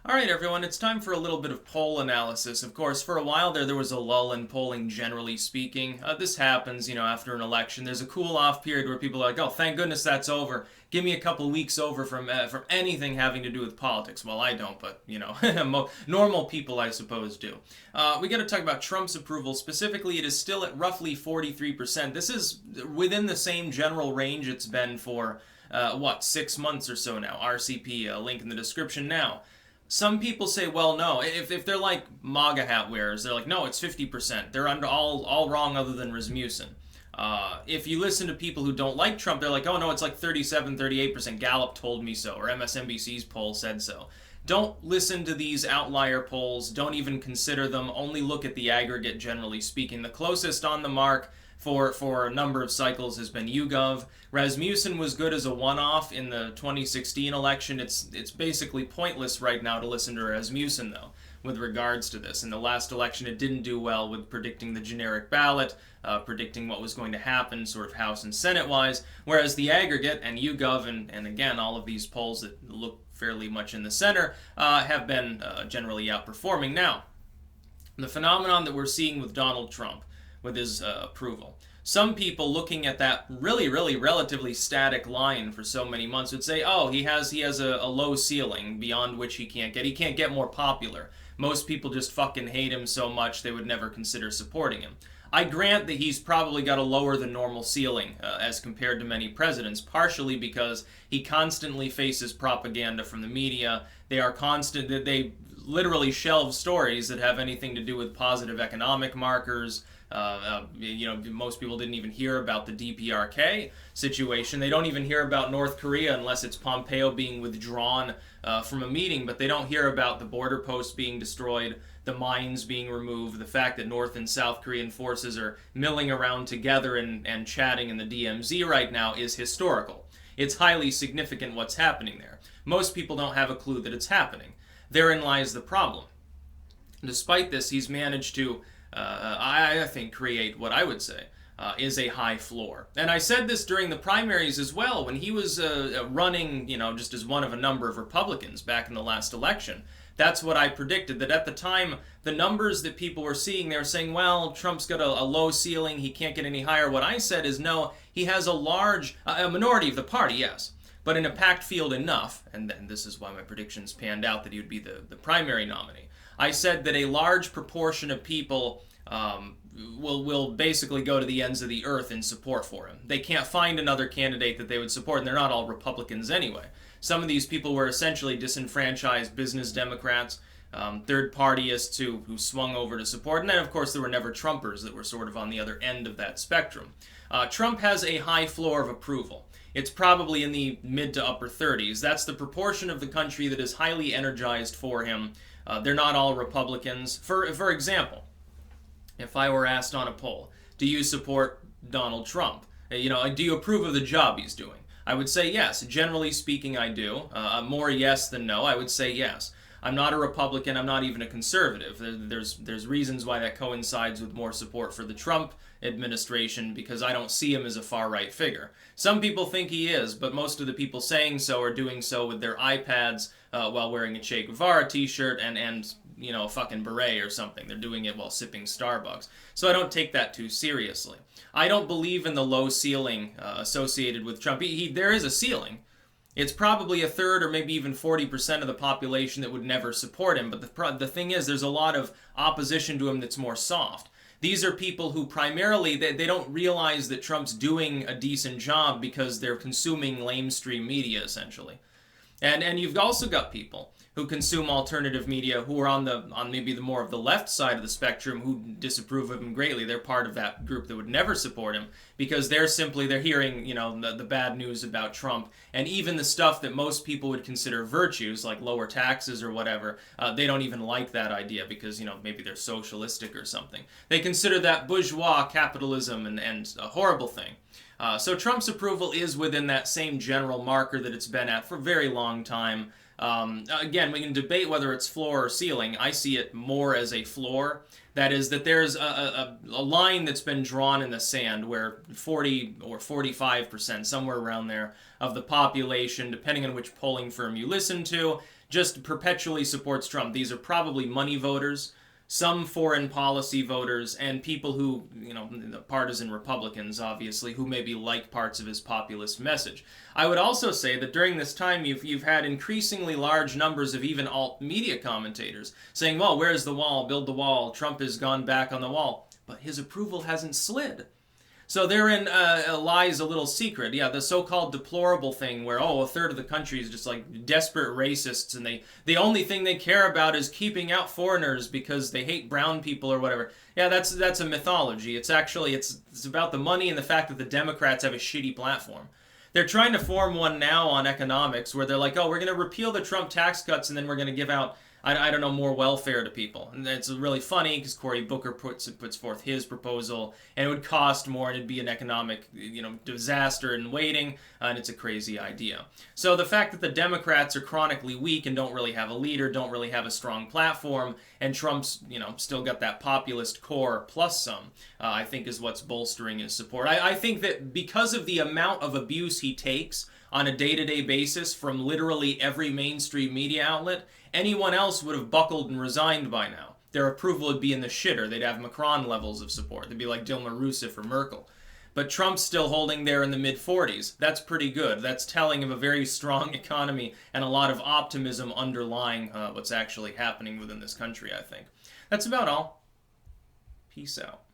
All right, everyone, it's time for a little bit of poll analysis. Of course, for a while there was a lull in polling, generally speaking. This happens, after an election. There's a cool-off period where people are like, oh, thank goodness that's over. Give me a couple weeks over from anything having to do with politics. Well, I don't, but, normal people, I suppose, do. We got to talk about Trump's approval. Specifically, it is still at roughly 43%. This is within the same general range it's been for, 6 months or so now. RCP, link in the description now. Some people say, well, no, if they're like MAGA hat wearers, they're like, no, it's 50%. They're under all wrong other than Rasmussen. If you listen to people who don't like Trump, they're like, oh, no, it's like 37, 38%. Gallup told me so, or MSNBC's poll said so. Don't listen to these outlier polls. Don't even consider them. Only look at the aggregate, generally speaking. The closest on the mark for a number of cycles has been YouGov. Rasmussen was good as a one-off in the 2016 election. It's basically pointless right now to listen to Rasmussen, though, with regards to this. In the last election, it didn't do well with predicting the generic ballot, predicting what was going to happen, sort of House and Senate-wise, whereas the aggregate and YouGov, and again, all of these polls that look fairly much in the center, have been generally outperforming. Now, the phenomenon that we're seeing with Donald Trump, with his approval. Some people looking at that really relatively static line for so many months would say, oh, he has a low ceiling beyond which he can't get more popular. Most people just fucking hate him so much they would never consider supporting him. I grant that he's probably got a lower than normal ceiling as compared to many presidents, partially because he constantly faces propaganda from the media. They literally shelve stories that have anything to do with positive economic markers. Most people didn't even hear about the DPRK situation. They don't even hear about North Korea unless it's Pompeo being withdrawn from a meeting, but they don't hear about the border posts being destroyed, the mines being removed, the fact that North and South Korean forces are milling around together and chatting in the DMZ right now is historical. It's highly significant what's happening there. Most people don't have a clue that it's happening. Therein lies the problem. Despite this, he's managed to I think create what I would say is a high floor. And I said this during the primaries as well, when he was running, just as one of a number of Republicans back in the last election. That's what I predicted, that at the time, the numbers that people were seeing, they were saying, well, Trump's got a low ceiling, he can't get any higher. What I said is, no, he has a minority of the party, yes, but in a packed field enough, and this is why my predictions panned out that he would be the primary nominee. I said that a large proportion of people will basically go to the ends of the earth in support for him. They can't find another candidate that they would support, and they're not all Republicans anyway. Some of these people were essentially disenfranchised business Democrats, third-partyists who swung over to support, and then of course there were never Trumpers that were sort of on the other end of that spectrum. Trump has a high floor of approval. It's probably in the mid to upper 30s. That's the proportion of the country that is highly energized for him. They're not all Republicans. For example, if I were asked on a poll, do you support Donald Trump? Do you approve of the job he's doing? I would say yes. Generally speaking, I do. More yes than no. I would say yes. I'm not a Republican. I'm not even a conservative. There's reasons why that coincides with more support for the Trump administration, because I don't see him as a far-right figure. Some people think he is, but most of the people saying so are doing so with their iPads while wearing a Che Guevara t-shirt and a fucking beret or something. They're doing it while sipping Starbucks. So I don't take that too seriously. I don't believe in the low ceiling associated with Trump. There is a ceiling. It's probably a third or maybe even 40% of the population that would never support him. But the thing is, there's a lot of opposition to him that's more soft. These are people who primarily, they don't realize that Trump's doing a decent job because they're consuming lamestream media, essentially. And you've also got people who consume alternative media who are on maybe the more of the left side of the spectrum who disapprove of him greatly. They're part of that group that would never support him because they're hearing, the bad news about Trump, and even the stuff that most people would consider virtues, like lower taxes or whatever, they don't even like that idea because, maybe they're socialistic or something. They consider that bourgeois capitalism and a horrible thing. So Trump's approval is within that same general marker that it's been at for a very long time. Again, we can debate whether it's floor or ceiling. I see it more as a floor. That is, that there's a line that's been drawn in the sand where 40 or 45%, somewhere around there, of the population, depending on which polling firm you listen to, just perpetually supports Trump. These are probably money voters, some foreign policy voters, and people who, partisan Republicans, obviously, who maybe like parts of his populist message. I would also say that during this time, you've had increasingly large numbers of even alt media commentators saying, well, where's the wall? Build the wall. Trump has gone back on the wall. But his approval hasn't slid. So therein lies a little secret. Yeah, the so-called deplorable thing where, a third of the country is just like desperate racists and the only thing they care about is keeping out foreigners because they hate brown people or whatever. Yeah, that's a mythology. It's actually, it's about the money and the fact that the Democrats have a shitty platform. They're trying to form one now on economics where they're like, we're going to repeal the Trump tax cuts and then we're going to give out I don't know, more welfare to people. And it's really funny because Cory Booker puts forth his proposal, and it would cost more, and it'd be an economic, disaster in waiting, and it's a crazy idea. So the fact that the Democrats are chronically weak and don't really have a leader, don't really have a strong platform, and Trump's, still got that populist core plus some, I think is what's bolstering his support. I think that because of the amount of abuse he takes on a day-to-day basis from literally every mainstream media outlet, anyone else would have buckled and resigned by now. Their approval would be in the shitter. They'd have Macron levels of support. They'd be like Dilma Rousseff or Merkel. But Trump's still holding there in the mid-40s. That's pretty good. That's telling of a very strong economy and a lot of optimism underlying what's actually happening within this country, I think. That's about all. Peace out.